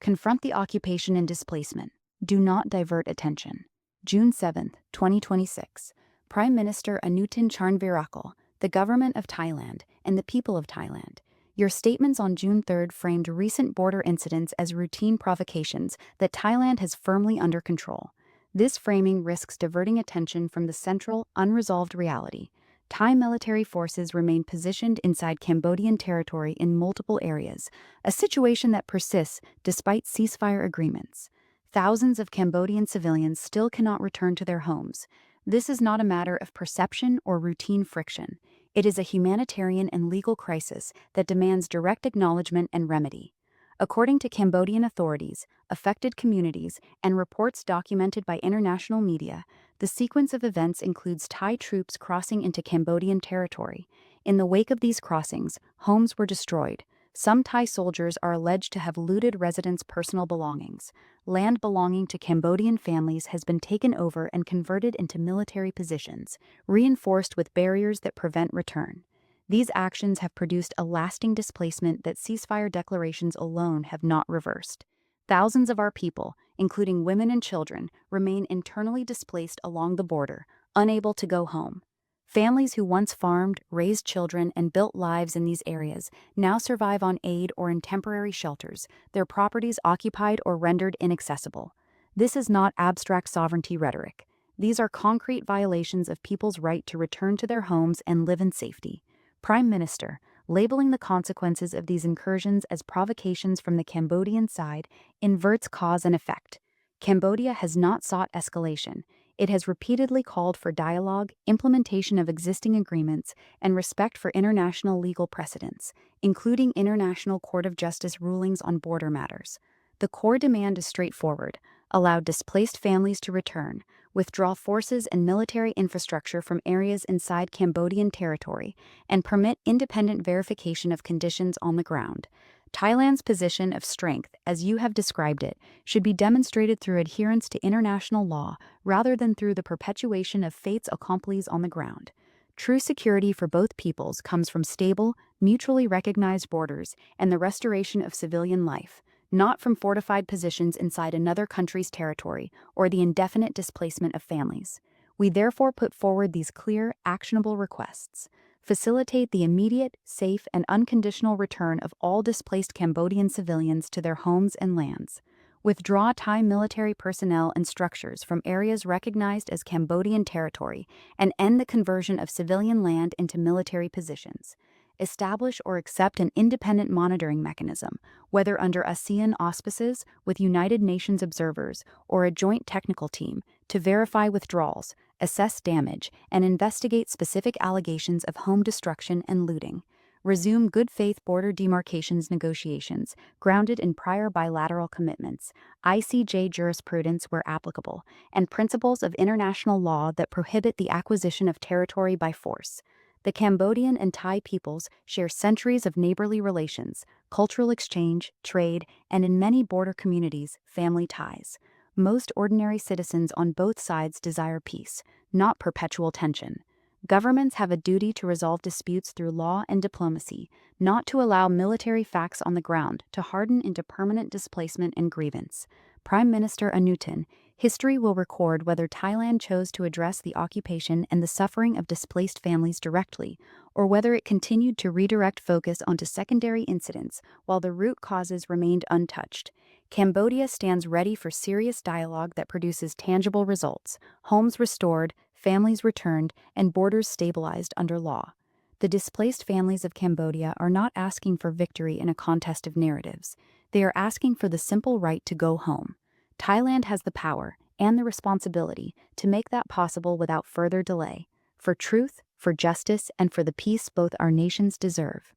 Confront the occupation and displacement. Do not divert attention. June 7, 2026. Prime Minister Anutin Charnvirakul, the government of Thailand, and the people of Thailand. Your statements on June 3 framed recent border incidents as routine provocations that Thailand has firmly under control. This framing risks diverting attention from the central, unresolved reality. Thai military forces remain positioned inside Cambodian territory in multiple areas, a situation that persists despite ceasefire agreements. Thousands of Cambodian civilians still cannot return to their homes. This is not a matter of perception or routine friction. It is a humanitarian and legal crisis that demands direct acknowledgement and remedy. According to Cambodian authorities, affected communities, and reports documented by international media, the sequence of events includes Thai troops crossing into Cambodian territory. In the wake of these crossings, homes were destroyed. Some Thai soldiers are alleged to have looted residents' personal belongings. Land belonging to Cambodian families has been taken over and converted into military positions, reinforced with barriers that prevent return. These actions have produced a lasting displacement that ceasefire declarations alone have not reversed. Thousands of our people, including women and children, remain internally displaced along the border, unable to go home. Families who once farmed, raised children, and built lives in these areas now survive on aid or in temporary shelters, their properties occupied or rendered inaccessible. This is not abstract sovereignty rhetoric. These are concrete violations of people's right to return to their homes and live in safety. Prime Minister, labeling the consequences of these incursions as provocations from the Cambodian side, inverts cause and effect. Cambodia has not sought escalation. It has repeatedly called for dialogue, implementation of existing agreements, and respect for international legal precedents, including International Court of Justice rulings on border matters. The core demand is straightforward: allow displaced families to return, withdraw forces and military infrastructure from areas inside Cambodian territory, and permit independent verification of conditions on the ground. Thailand's position of strength, as you have described it, should be demonstrated through adherence to international law rather than through the perpetuation of fates accomplis on the ground. True security for both peoples comes from stable, mutually recognized borders and the restoration of civilian life, not from fortified positions inside another country's territory or the indefinite displacement of families. We therefore put forward these clear, actionable requests. Facilitate the immediate, safe, and unconditional return of all displaced Cambodian civilians to their homes and lands. Withdraw Thai military personnel and structures from areas recognized as Cambodian territory and end the conversion of civilian land into military positions. Establish or accept an independent monitoring mechanism, whether under ASEAN auspices with United Nations observers or a joint technical team, to verify withdrawals, assess damage, and investigate specific allegations of home destruction and looting. Resume good faith border demarcations negotiations, grounded in prior bilateral commitments, ICJ jurisprudence where applicable, and principles of international law that prohibit the acquisition of territory by force. The Cambodian and Thai peoples share centuries of neighborly relations, cultural exchange, trade, and in many border communities, family ties. Most ordinary citizens on both sides desire peace, not perpetual tension. Governments have a duty to resolve disputes through law and diplomacy, not to allow military facts on the ground to harden into permanent displacement and grievance. Prime Minister Anutin, history will record whether Thailand chose to address the occupation and the suffering of displaced families directly, or whether it continued to redirect focus onto secondary incidents while the root causes remained untouched. Cambodia stands ready for serious dialogue that produces tangible results: homes restored, families returned, and borders stabilized under law. The displaced families of Cambodia are not asking for victory in a contest of narratives. They are asking for the simple right to go home. Thailand has the power and the responsibility to make that possible without further delay, for truth, for justice, and for the peace both our nations deserve.